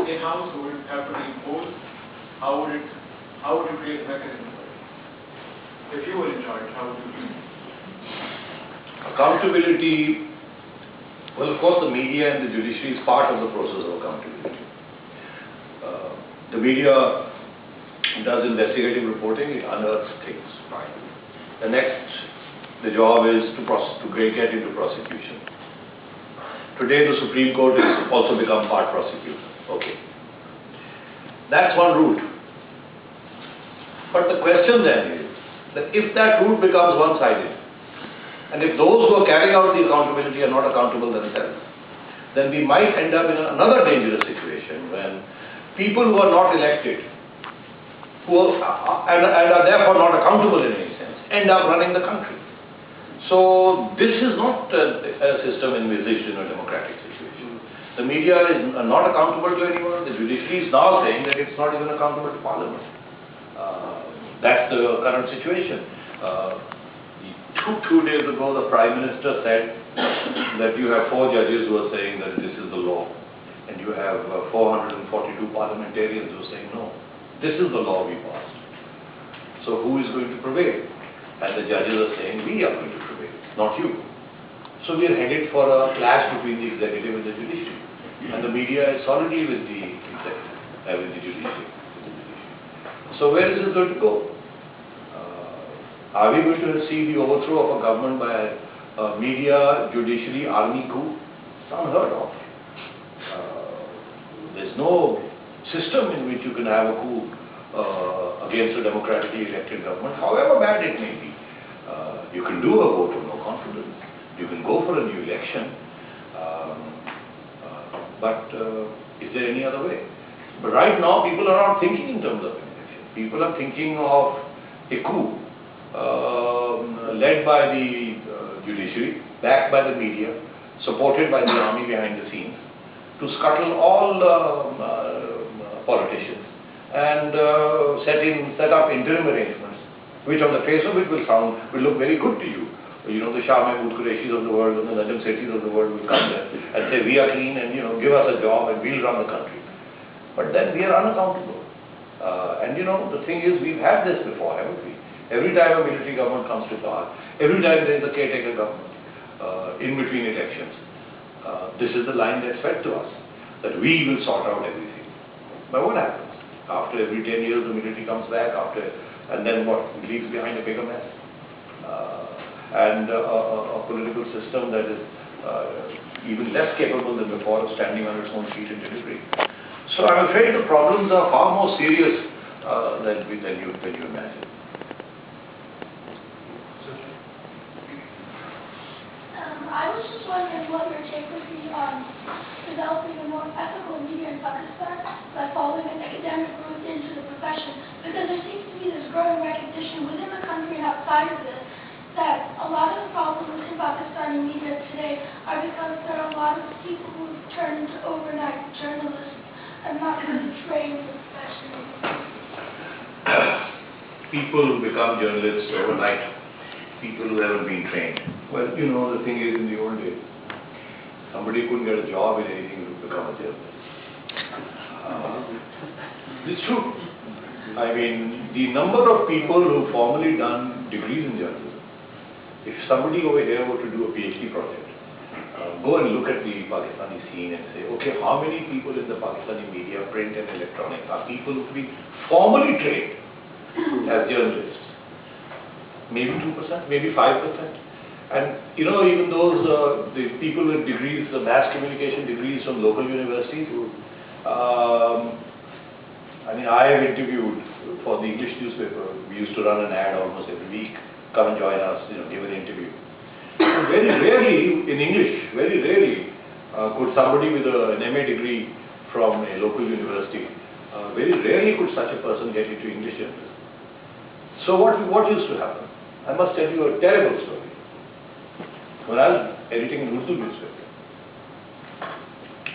the House, or would it have to be imposed? How would you create a mechanism for it? If you were in charge, how would you do it? Accountability, well, of course, the media and the judiciary is part of the process of accountability. The media does investigative reporting, it unearths things. Right. The job is to get into prosecution. Today, the Supreme Court has also become part prosecutor. Okay. That's one route. But the question then is that if that route becomes one-sided, and if those who are carrying out the accountability are not accountable themselves, then we might end up in another dangerous situation when people who are not elected, and are therefore not accountable in any sense, end up running the country. So this is not a system envisaged in a democratic situation. The media is not accountable to anyone. The judiciary is now saying that it's not even accountable to Parliament. That's the current situation. Two days ago, the Prime Minister said that you have 4 judges who are saying that this is the law, and you have 442 parliamentarians who are saying no, this is the law we passed. So who is going to prevail? And the judges are saying we are going to prevail, not you. So we are headed for a clash between the executive and the judiciary, and the media is solidly with the executive, with the judiciary. So where is this going to go? Are we going to see the overthrow of a government by a media, judiciary, army coup? It's unheard of. There's no system in which you can have a coup against a democratically elected government, however bad it may be. You can do a vote of no confidence. You can go for a new election. But is there any other way? But right now, people are not thinking in terms of an election. People are thinking of a coup. Led by the judiciary, backed by the media, supported by the army behind the scenes, to scuttle all politicians and set up interim arrangements, which on the face of it will look very good to you. You know, the Shah Mahmood Qureishis of the world and the Najam Sethis of the world will come there and say, we are clean and give us a job and we'll run the country. But then we are unaccountable. And the thing is, we've had this before, haven't we? Every time a military government comes to power, every time there is a caretaker government in between elections, this is the line that's fed to us, that we will sort out everything. But what happens? After every 10 years, the military comes back, and then what? It leaves behind a bigger mess. And a political system that is even less capable than before of standing on its own feet and delivering. So I'm afraid the problems are far more serious than you imagine. I was just wondering what your take would be on developing a more ethical media in Pakistan by following an academic route into the profession, because there seems to be this growing recognition within the country and outside of it that a lot of the problems in Pakistani media today are because there are a lot of people who have turned into overnight journalists and not really trained in the profession. People who become journalists overnight, people who haven't been trained. Well, the thing is, in the old days, somebody couldn't get a job in anything to become a journalist. It's true. I mean, the number of people who've formally done degrees in journalism, if somebody over here were to do a PhD project, go and look at the Pakistani scene and say, okay, how many people in the Pakistani media, print and electronic, are people who've been formally trained as journalists? Maybe 2%, maybe 5%. And even those the people with degrees, the mass communication degrees from local universities, I mean, I have interviewed for the English newspaper. We used to run an ad almost every week. Come and join us, give an interview. And very rarely, in English, very rarely could somebody with an MA degree from a local university, very rarely could such a person get into English journalism. So what used to happen? I must tell you a terrible story. When I was editing an Urdu newspaper,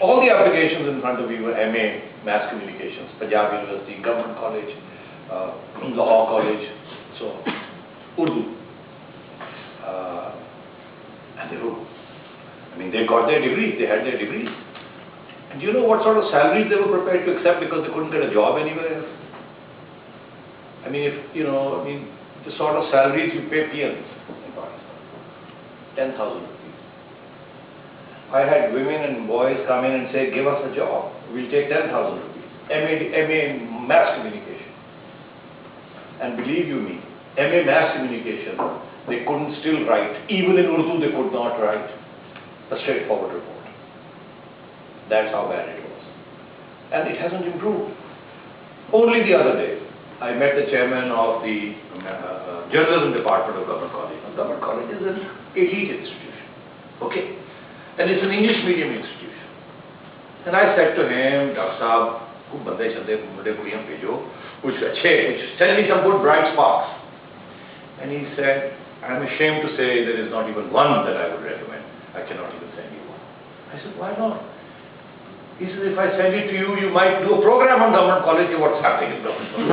all the applications in front of you were MA, Mass Communications, Punjab University, Government College, Lahore College, so Urdu. And they got their degrees, they had their degrees. And do you know what sort of salaries they were prepared to accept because they couldn't get a job anywhere else? I mean, the sort of salaries you pay PMs in Pakistan, 10,000 rupees. I had women and boys come in and say, give us a job, we'll take 10,000 rupees. MA in mass communication. And believe you me, MA mass communication, they couldn't still write. Even in Urdu, they could not write a straightforward report. That's how bad it was. And it hasn't improved. Only the other day, I met the chairman of the journalism department of Government College. Now, Government College is an elite institution, okay? And it's an English medium institution. And I said to him, Dr. Saab, tell me some good bright sparks. And he said, I'm ashamed to say there is not even one that I would recommend. I cannot even send you one. I said, why not? He said, if I send it to you, you might do a program on Government College, what's happening in Government College.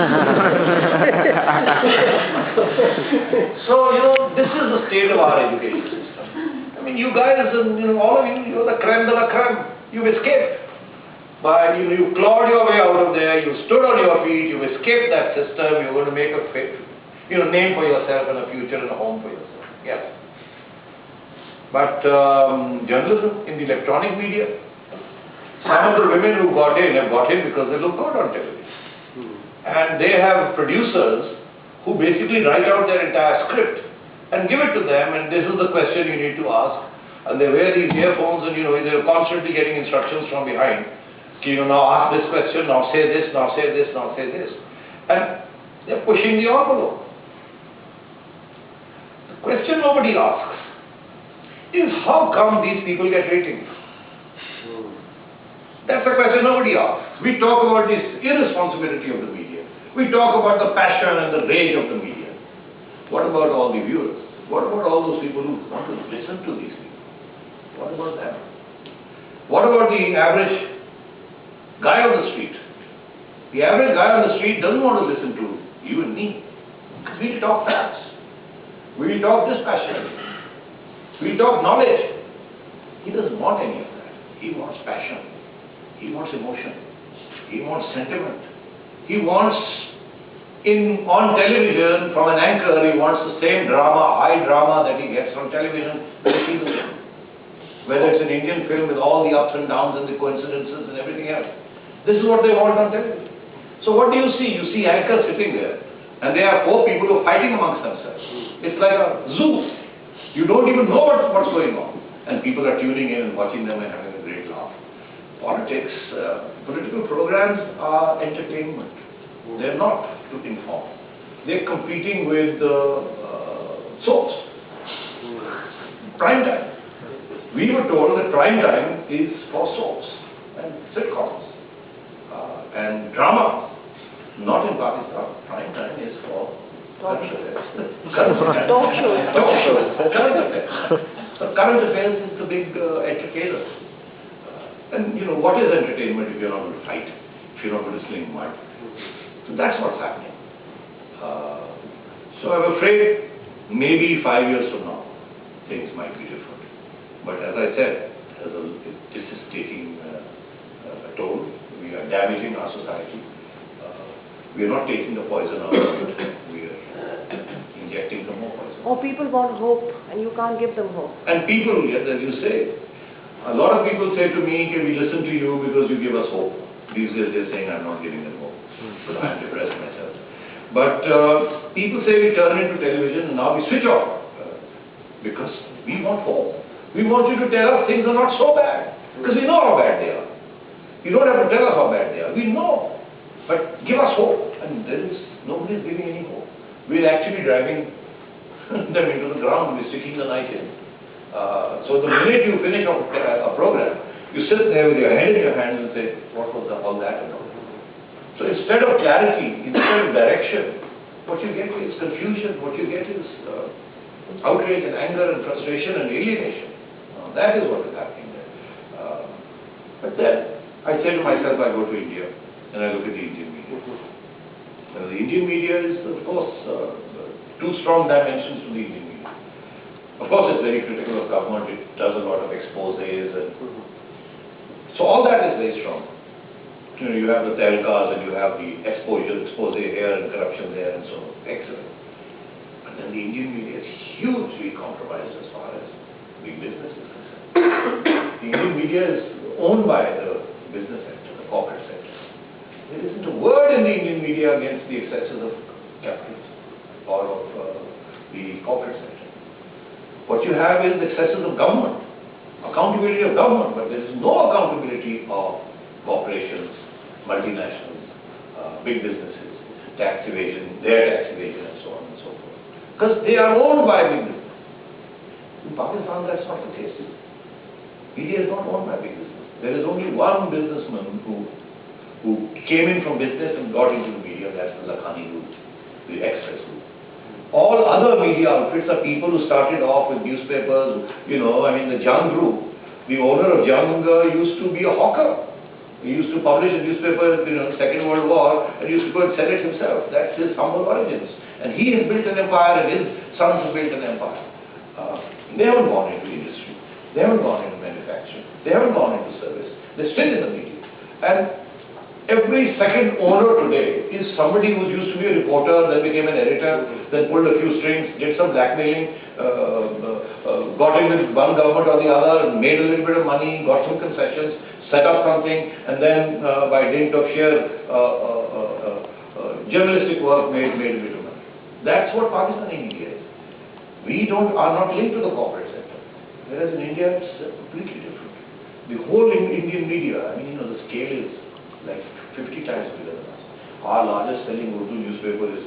So, this is the state of our education system. I mean, you guys, all of you, you're the creme de la creme. You've escaped. But you clawed your way out of there, you stood on your feet, you escaped that system, you're going to make a name for yourself and a future and a home for yourself. Yes. But journalism in the electronic media, some of the women who got in have got in because they look good on television. And they have producers who basically write out their entire script and give it to them, and this is the question you need to ask. And they wear these earphones and they're constantly getting instructions from behind. Now ask this question, now say this, now say this, now say this. And they're pushing the envelope. The question nobody asks is how come these people get ratings? That's the question nobody asks. We talk about this irresponsibility of the media. We talk about the passion and the rage of the media. What about all the viewers? What about all those people who want to listen to these people? What about them? What about the average guy on the street? The average guy on the street doesn't want to listen to you and me. Because we talk facts. We talk dispassionately. We talk knowledge. He doesn't want any of that. He wants passion. He wants emotion. He wants sentiment. He wants, on television, from an anchor, he wants the same drama, high drama that he gets from television. Whether it's an Indian film with all the ups and downs and the coincidences and everything else. This is what they want on television. So what do you see? You see anchors sitting there, and there are four people who are fighting amongst themselves. It's like a zoo. You don't even know what's going on. And people are tuning in and watching them and having a great laugh. Politics, political programs are entertainment. They're not to inform. They're competing with soaps. Prime time. We were told that prime time is for soaps and sitcoms and drama. Not in Pakistan. Prime time is for current affairs. Talk shows. Current affairs. So current affairs is the big entertainer. And what is entertainment if you're not going to fight, if you're not going to sling mud? So that's what's happening. So I'm afraid maybe 5 years from now, things might be different. But as I said, this is taking a toll. We are damaging our society. We are not taking the poison out of it. We are injecting some more poison. Or people want hope and you can't give them hope. And people, yes, as you say, a lot of people say to me, can we listen to you because you give us hope. These days they're saying I'm not giving them hope. But I'm depressed myself. But people say we turn into television and now we switch off. Because we want hope. We want you to tell us things are not so bad. Because we know how bad they are. You don't have to tell us how bad they are. We know. But give us hope. And nobody is giving any hope. We're actually driving them into the ground. We're sticking the knife in. So the minute you finish a program, you sit there with your head in your hands and say, what was all that about? So instead of clarity, instead of direction, what you get is confusion, what you get is outrage and anger and frustration and alienation. That is what is happening there. But then, I say to myself, I go to India and I look at the Indian media. The Indian media is, of course, two strong dimensions to the Indian media. Of course, it's very critical of government. It does a lot of exposés and So all that is very strong. You know, you have the telcos and you have the expose here and corruption there and so on. Excellent. But then the Indian media is hugely compromised as far as big business is concerned. The Indian media is owned by the business sector, the corporate sector. There isn't a word in the Indian media against the excesses of capitalism or of the corporate sector. What you have is excesses of government, accountability of government, but there is no accountability of corporations, multinationals, big businesses, tax evasion, their tax evasion and so on and so forth. Because they are owned by big business. In Pakistan that's not the case. Media is not owned by big business. There is only one businessman who came in from business and got into the media, that's the Lakhani group, the Express group. All other media outfits are people who started off with newspapers, you know, I mean the Jung group, the owner of Jung used to be a hawker. He used to publish a newspaper, you know, Second World War, and used to go and sell it himself. That's his humble origins. And he has built an empire, and his sons have built an empire. They haven't gone into industry. They haven't gone into manufacturing. They haven't gone into service. They're still in the media. And every second owner today is somebody who used to be a reporter, then became an editor, then pulled a few strings, did some blackmailing, got in with one government or the other, made a little bit of money, got some concessions, set up something, and then by dint of sheer journalistic work made a bit of money. That's what Pakistani media is. We are not linked to the corporate sector. Whereas in India it's completely different. The whole Indian media, I mean, you know, the scale is like 50 times bigger than us. Our largest selling Urdu newspaper is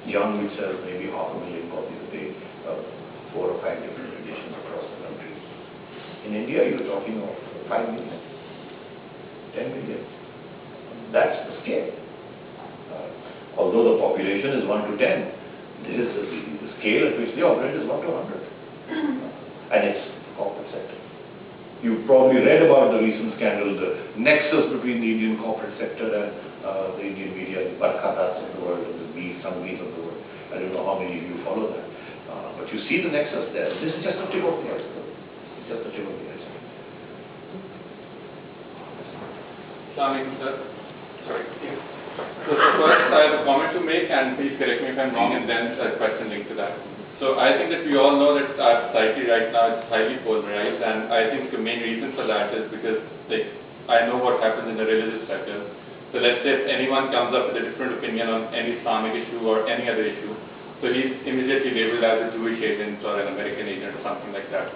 Jung, which sells maybe 500,000 copies a day, 4 or 5 different editions across the country. In India, you're talking of 5 million, 10 million. That's the scale. Although the population is 1 to 10, the scale at which they operate is 1 to 100. And it's the corporate sector. You've probably read about the recent scandal, the nexus between the Indian corporate sector and the Indian media, the Barkhadas of the world, and the Sanghvis of the world. I don't know how many of you follow that. But you see the nexus there. This is just the tip of the iceberg. It's just the tip of the iceberg. Sorry. So first I have a comment to make, and please correct me if I'm wrong, and then a question linked to that. So I think that we all know that our society right now is highly polarized, and I think the main reason for that is because, like, I know what happens in the religious sector. So let's say if anyone comes up with a different opinion on any Islamic issue or any other issue, so he's immediately labeled as a Jewish agent or an American agent or something like that.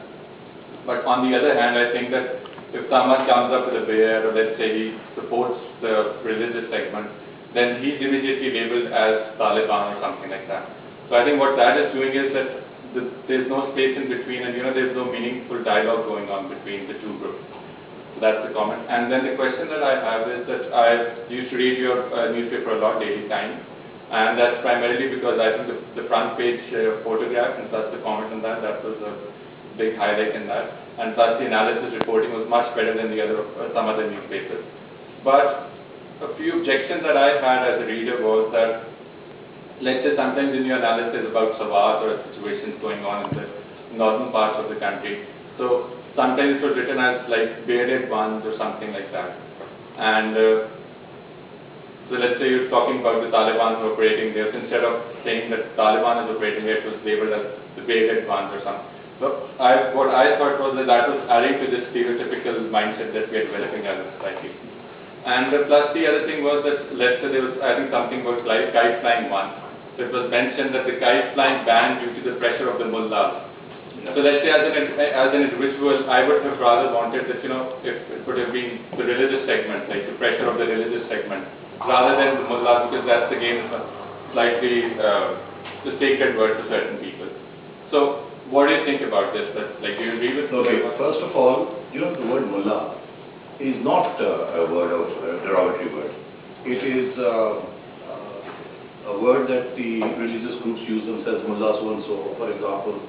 But on the other hand, I think that if someone comes up with a bear, or let's say he supports the religious segment, then he's immediately labeled as Taliban or something like that. So I think what that is doing is that there's no space in between, and there's no meaningful dialogue going on between the two groups. So that's the comment. And then the question that I have is that I used to read your newspaper a lot, Daily Times, and that's primarily because I think the front page photograph, and plus the comment on that was a big highlight in that. And plus the analysis reporting was much better than some other newspapers. But a few objections that I had as a reader was that, let's say sometimes in your analysis about Swat or situations going on in the northern parts of the country, so sometimes it was written as like bearded ones or something like that. And so let's say you're talking about the Taliban who are operating there, so instead of saying that Taliban is operating there, it was labeled as the bearded ones or something. So what I thought was that was adding to this stereotypical mindset that we are developing as a society. And plus the other thing was that, let's say there was, I think something was like kite flying one. So it was mentioned that the kite flying banned due to the pressure of the mullahs. So let's say as an individual, I would have rather wanted that, if it would have been the religious segment, like the pressure of the religious segment, rather than the mullahs, because that's again slightly the sacred word to certain people. So what do you think about this? That, like, do you agree with? Okay, first of all, the word mullah is not a derogatory word. It is a word that the religious groups use themselves, mullah so and so. For example,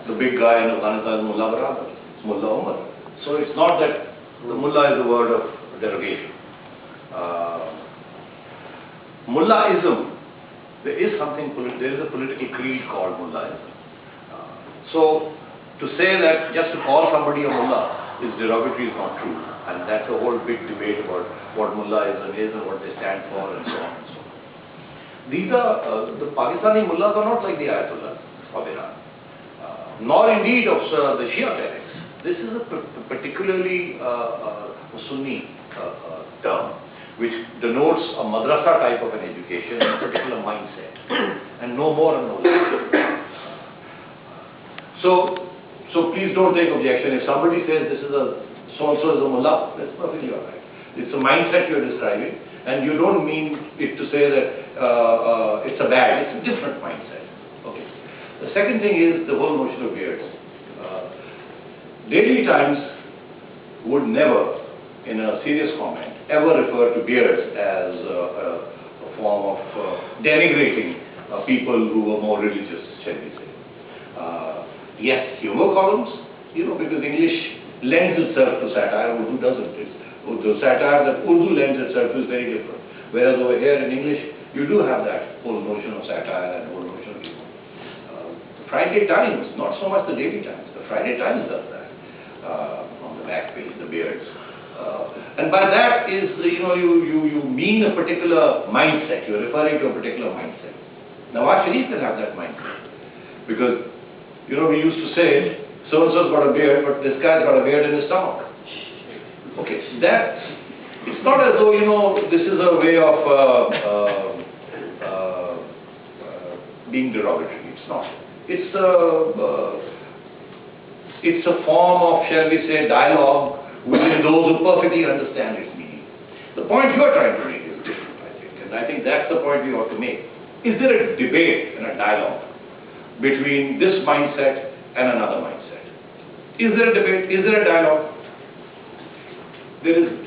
the big guy in Afghanistan is Mullah Baradar, it's Mullah Umar. So it's not that the mullah is a word of derogation. Mullahism, there is a political creed called mullahism. So to say that just to call somebody a mullah is derogatory is not true. And that's a whole big debate about what Mullaism is and what they stand for and so on and so on. These are, the Pakistani mullahs are not like the Ayatollahs of Iran, nor indeed of the Shia clerics. This is a particularly Sunni term, which denotes a madrasa type of an education and a particular mindset, and no more and no less. So please don't take objection. If somebody says this is a so-and-so is a mullah, that's perfectly all right. It's a mindset you're describing, and you don't mean it to say that it's a bad, it's a different mindset. Okay. The second thing is the whole notion of beards. Daily Times would never, in a serious comment, ever refer to beards as a form of denigrating people who were more religious, shall we say. Yes, humor columns, because English lends itself to satire, Urdu doesn't. The satire that Urdu lends itself is very different. Whereas over here in English, you do have that whole notion of satire and whole notion of humor. The Friday Times, not so much the Daily Times, the Friday Times does that on the back page, the beards. And by that is, you mean a particular mindset, you're referring to a particular mindset. Nawaz Sharif can have that mindset. Because, we used to say, so-and-so's got a beard, but this guy's got a beard in his stomach. Okay, it's not as though, this is a way of being derogatory. It's not. It's a form of, shall we say, dialogue within those who perfectly understand its meaning. The point you're trying to make is different, I think, and I think that's the point we ought to make. Is there a debate and a dialogue between this mindset and another mindset? Is there a debate? Is there a dialogue? There isn't.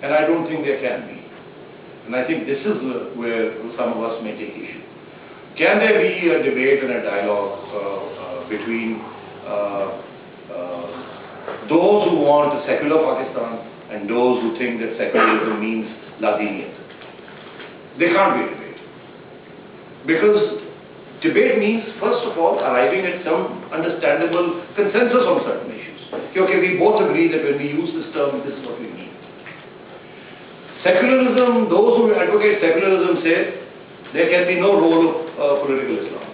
And I don't think there can be. And I think this is where some of us may take issue. Can there be a debate and a dialogue between those who want a secular Pakistan and those who think that secularism means Ladiniat? There can't be a debate. Because debate means, first of all, arriving at some understandable consensus on certain issues. Okay, we both agree that when we use this term, this is what we mean. Secularism, those who advocate secularism say there can be no role of political Islam.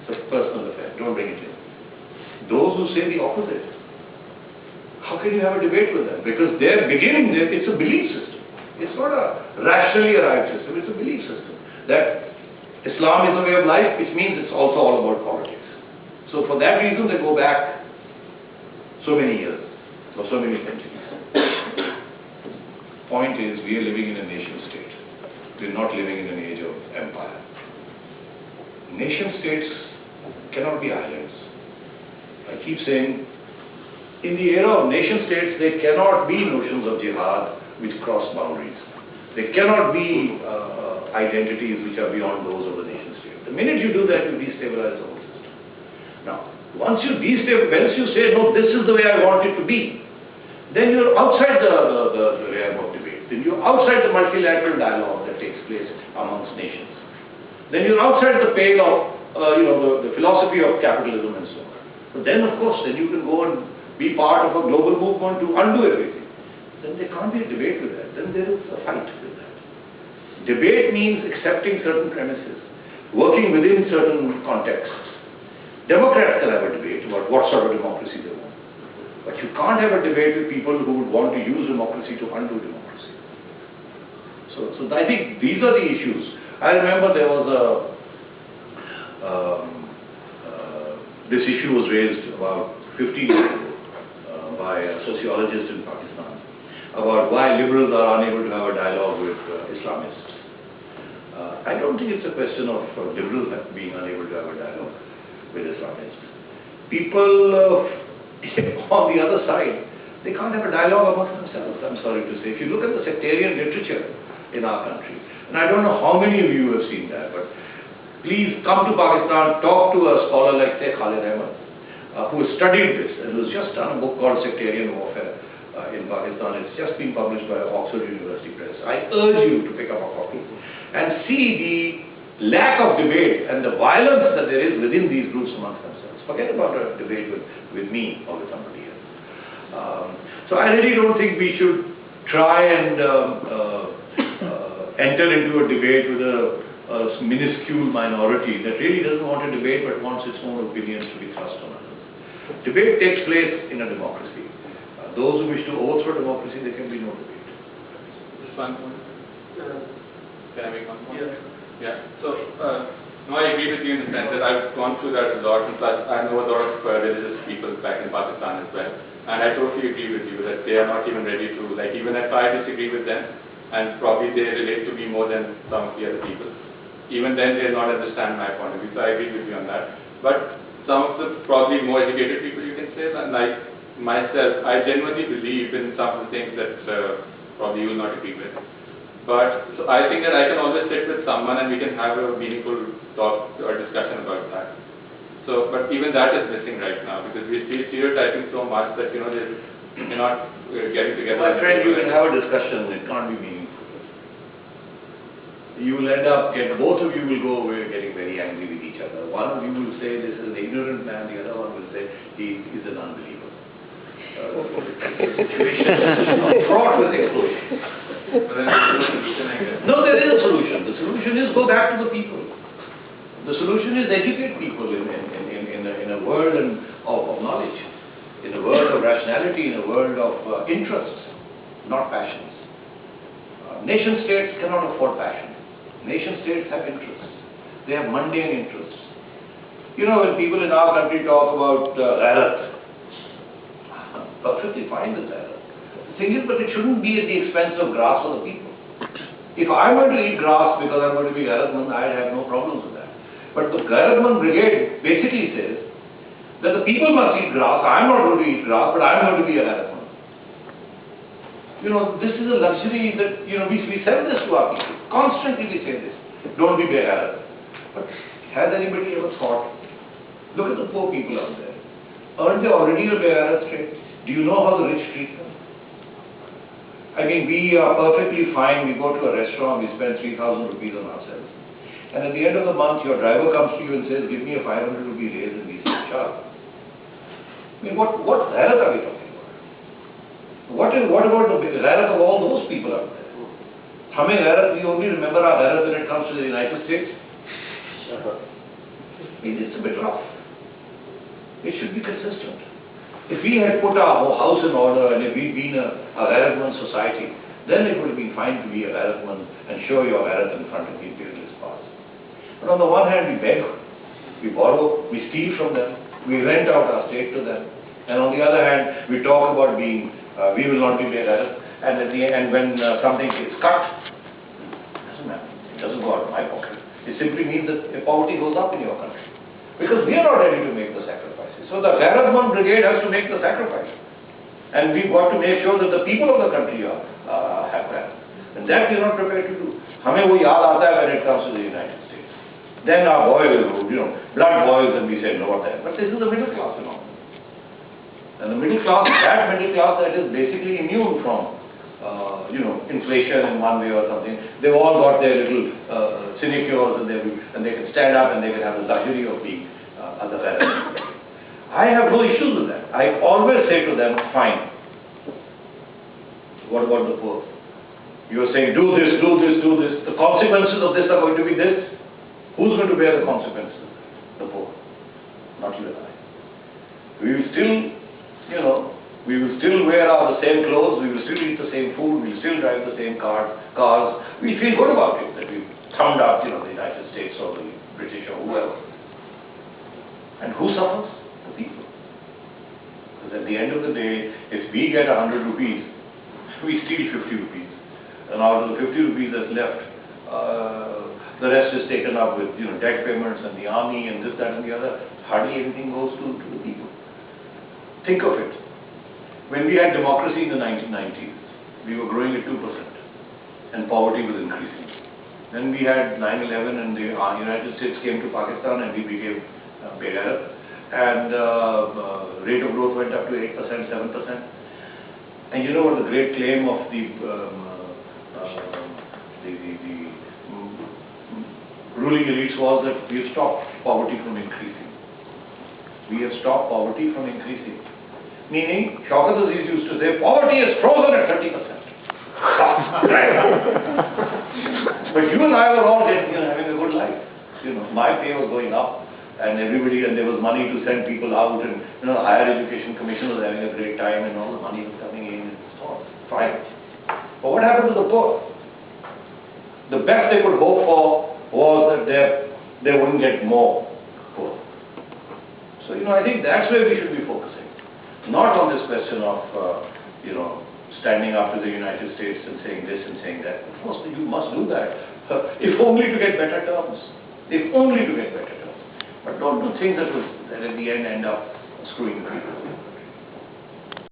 It's a personal affair, don't bring it in. Those who say the opposite, how can you have a debate with them? Because they're beginning there, it's a belief system. It's not a rationally arrived system, it's a belief system. That Islam is a way of life, which means it's also all about politics. So for that reason they go back so many years, or so many centuries. Point is, we are living in a nation state. We are not living in an age of empire. Nation states cannot be islands. I keep saying, in the era of nation states, there cannot be notions of jihad which cross boundaries. There cannot be identities which are beyond those of the nation state. The minute you do that, you destabilize the whole system. Now, once you say, no, this is the way I want it to be, then you're outside the realm of debate. Then you're outside the multilateral dialogue that takes place amongst nations. Then you're outside the pale of, the philosophy of capitalism and so on. But then, of course, then you can go and be part of a global movement to undo everything. Then there can't be a debate with that. Then there is a fight with that. Debate means accepting certain premises, working within certain contexts. Democrats can have a debate about what sort of democracy they want. But you can't have a debate with people who would want to use democracy to undo democracy. So I think these are the issues. I remember there was this issue was raised about 15 years ago by a sociologist in Pakistan about why liberals are unable to have a dialogue with Islamists. I don't think it's a question of liberals being unable to have a dialogue with Islamists. People on the other side, they can't have a dialogue amongst themselves, I'm sorry to say. If you look at the sectarian literature in our country, and I don't know how many of you have seen that, but please come to Pakistan, talk to a scholar like say Khalid Ahmed, who has studied this and who's just done a book called Sectarian Warfare in Pakistan. It's just been published by Oxford University Press. I urge you to pick up a copy and see the lack of debate and the violence that there is within these groups amongst themselves. Forget about a debate with me or with somebody else. So I really don't think we should try and enter into a debate with a minuscule minority that really doesn't want to debate but wants its own opinions to be thrust on others. Debate takes place in a democracy. Those who wish to overthrow democracy, there can be no debate. Just one point. Can I make one point? Yeah. So, no, I agree with you in the sense that I've gone through that a lot, and plus I know a lot of religious people back in Pakistan as well. And I totally agree with you that they are not even ready to, like, even if I disagree with them, and probably they relate to me more than some of the other people, even then they'll not understand my point of view. So I agree with you on that. But some of the probably more educated people, you can say, like myself, I genuinely believe in some of the things that probably you will not agree with. But so I think that I can always sit with someone and we can have a meaningful talk or discussion about that. So, but even that is missing right now because we're still stereotyping so much that, you know, we're not getting together. My friend, you can have a discussion, it can't be meaningful. You will end up, both of you will go away getting very angry with each other. One of you will say this is an ignorant man, the other one will say he is an unbeliever. Fraught with explosions. But then there's no solution, I guess. No, there is a solution. The solution is go back to the people. The solution is educate people in a world of knowledge, in a world of rationality, in a world of interests, not passions. Nation states cannot afford passion. Nation states have interests. They have mundane interests. You know, when people in our country talk about gharat, perfectly fine with that. The thing is, but it shouldn't be at the expense of grass for the people. If I'm going to eat grass because I'm going to be Gharatman, I'd have no problems with that. But the Gharatman Brigade basically says that the people must eat grass. I'm not going to eat grass, but I'm going to be a Gharatman. You know, this is a luxury that, you know, we sell this to our people. Constantly we say this. Don't be Gharat. But has anybody ever thought, look at the poor people out there. Aren't they already a Gharat state? Do you know how the rich treat them? I mean, we are perfectly fine. We go to a restaurant, we spend 3,000 rupees on ourselves. And at the end of the month, your driver comes to you and says, give me a 500 rupee raise, and we say, sure. I mean, what gharat are we talking about? What about the gharat of all those people out there? Hame gharat, we only remember our gharat when it comes to the United States. I mean, it's a bit rough. It should be consistent. If we had put our house in order and if we'd been a Gharatman society, then it would have been fine to be a Gharatman and show your Gharat in front of the imperialist past. But on the one hand, we beg, we borrow, we steal from them, we rent out our state to them, and on the other hand, we talk about being, we will not be Gharat, and at the end, when something is cut, it doesn't matter, it doesn't go out of my pocket. It simply means that poverty goes up in your country. Because we are not ready to make the sacrifices. So the Gharatman Brigade has to make the sacrifice. And we've got to make sure that the people of the country have that. And that we are not prepared to do. Hame wo yaad aata hai when it comes to the United States. Then our blood boils and we say, no, what the hell. But this is the middle class phenomenon. And the middle class, that middle class that is basically immune from inflation in one way or something. They've all got their little sinecures and they can stand up and they can have the luxury of being other than. I have no issues with that. I always say to them, fine. What about the poor? You are saying, do this, do this, do this. The consequences of this are going to be this. Who's going to bear the consequences? The poor. Not you and I. We will still, we will still wear the same clothes, we will still eat the same food, we will still drive the same cars. We feel good about it, that we thumbed up, the United States or the British or whoever. And who suffers? The people. Because at the end of the day, if we get 100 rupees, we steal 50 rupees. And out of the 50 rupees that's left, the rest is taken up with debt payments and the army and this, that and the other. Hardly anything goes to the people. Think of it. When we had democracy in the 1990s, we were growing at 2% and poverty was increasing. Then we had 9/11 and the United States came to Pakistan and we became Begharab, and rate of growth went up to 8%, 7%. And you know what the great claim of the ruling elites was? That we have stopped poverty from increasing. We have stopped poverty from increasing. Meaning, Shaukat Aziz used to say, poverty is frozen at 30%. But you and I were all getting, having a good life. My pay was going up, and there was money to send people out, and the Higher Education Commission was having a great time, and all the money was coming in, and so on. Fine. But what happened to the poor? The best they could hope for was that they wouldn't get more poor. So, I think that's where we should be focusing. Not on this question of, standing up to the United States and saying this and saying that. Of course, you must do that, if only to get better terms. If only to get better terms. But don't do things that at the end up screwing people.